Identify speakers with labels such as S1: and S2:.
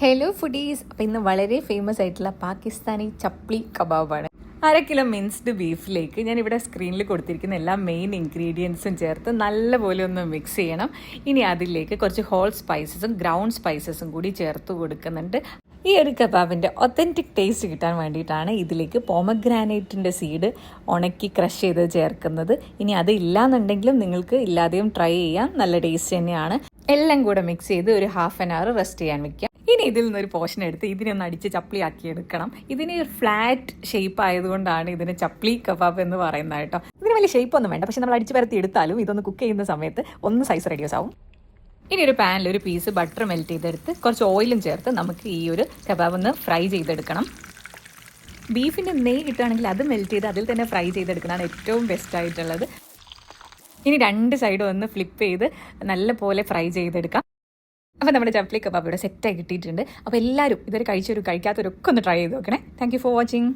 S1: Hello foodies. അപ്പോൾ ഇന്ന് വളരെ ഫേമസ് ആയിട്ടുള്ള പാകിസ്ഥാനി ചപ്ലി കബാബാണ്. 1/2 കിലോ മിൻസ്ഡ് ബീഫിലേക്ക് ഞാനിവിടെ സ്ക്രീനിൽ കൊടുത്തിരിക്കുന്ന എല്ലാ മെയിൻ ഇൻഗ്രീഡിയൻസും ചേർത്ത് നല്ലപോലെ ഒന്ന് മിക്സ് ചെയ്യണം. ഇനി അതിലേക്ക് കുറച്ച് ഹോൾ സ്പൈസസും ഗ്രൗണ്ട് സ്പൈസസും കൂടി ചേർത്ത് കൊടുക്കുന്നുണ്ട്. ഈ ഒരു കബാബിൻ്റെ ഒത്തൻറ്റിക് ടേസ്റ്റ് കിട്ടാൻ വേണ്ടിയിട്ടാണ് ഇതിലേക്ക് പോമഗ്രാനൈറ്റിൻ്റെ സീഡ് ഉണക്കി ക്രഷ് ചെയ്ത് ചേർക്കുന്നത്. ഇനി അത് ഇല്ലാന്നുണ്ടെങ്കിലും നിങ്ങൾക്ക് ഇല്ലാതെയും ട്രൈ ചെയ്യാം, നല്ല ടേസ്റ്റ് തന്നെയാണ്. എല്ലാം കൂടെ മിക്സ് ചെയ്ത് ഒരു 1/2 hour റെസ്റ്റ് ചെയ്യാൻ വെക്കാം. ഇനി ഇതിൽ നിന്നൊരു പോർഷൻ എടുത്ത് ഇതിനൊന്ന് അടിച്ച് ചപ്ലി ആക്കി എടുക്കണം. ഇതിന് ഫ്ലാറ്റ് ഷേപ്പ് ആയതുകൊണ്ടാണ് ഇതിന് ചപ്ലി കബാബ് എന്ന് പറയുന്നത് കേട്ടോ. ഇതിന് വലിയ ഷേപ്പ് ഒന്നും വേണ്ട, പക്ഷെ നമ്മൾ അടിച്ച് പരത്തി എടുത്താലും ഇതൊന്ന് കുക്ക് ചെയ്യുന്ന സമയത്ത് ഒന്ന് സൈസ് റെഡ്യൂസ് ആവും. ഇനി ഒരു പാനിൽ ഒരു പീസ് ബട്ടർ മെൽറ്റ് ചെയ്തെടുത്ത് കുറച്ച് ഓയിലും ചേർത്ത് നമുക്ക് ഈ ഒരു കബാബ് ഒന്ന് ഫ്രൈ ചെയ്തെടുക്കണം. ബീഫിൻ്റെ നെയ്യ് കിട്ടുകയാണെങ്കിൽ അത് മെൽറ്റ് ചെയ്ത് അതിൽ തന്നെ ഫ്രൈ ചെയ്തെടുക്കുന്നതാണ് ഏറ്റവും ബെസ്റ്റ് ആയിട്ടുള്ളത്. ഇനി 2 സൈഡും ഒന്ന് ഫ്ലിപ്പ് ചെയ്ത് നല്ല പോലെ ഫ്രൈ ചെയ്തെടുക്കാം. അപ്പോൾ നമ്മുടെ ചപ്ലി കബാബ് ഇവിടെ സെറ്റായി കിട്ടിയിട്ടുണ്ട്. അപ്പോൾ എല്ലാവരും ഇതുവരെ കഴിക്കാത്തവരൊക്കെ ഒന്ന് ട്രൈ ചെയ്ത് നോക്കണേ. Thank you for watching.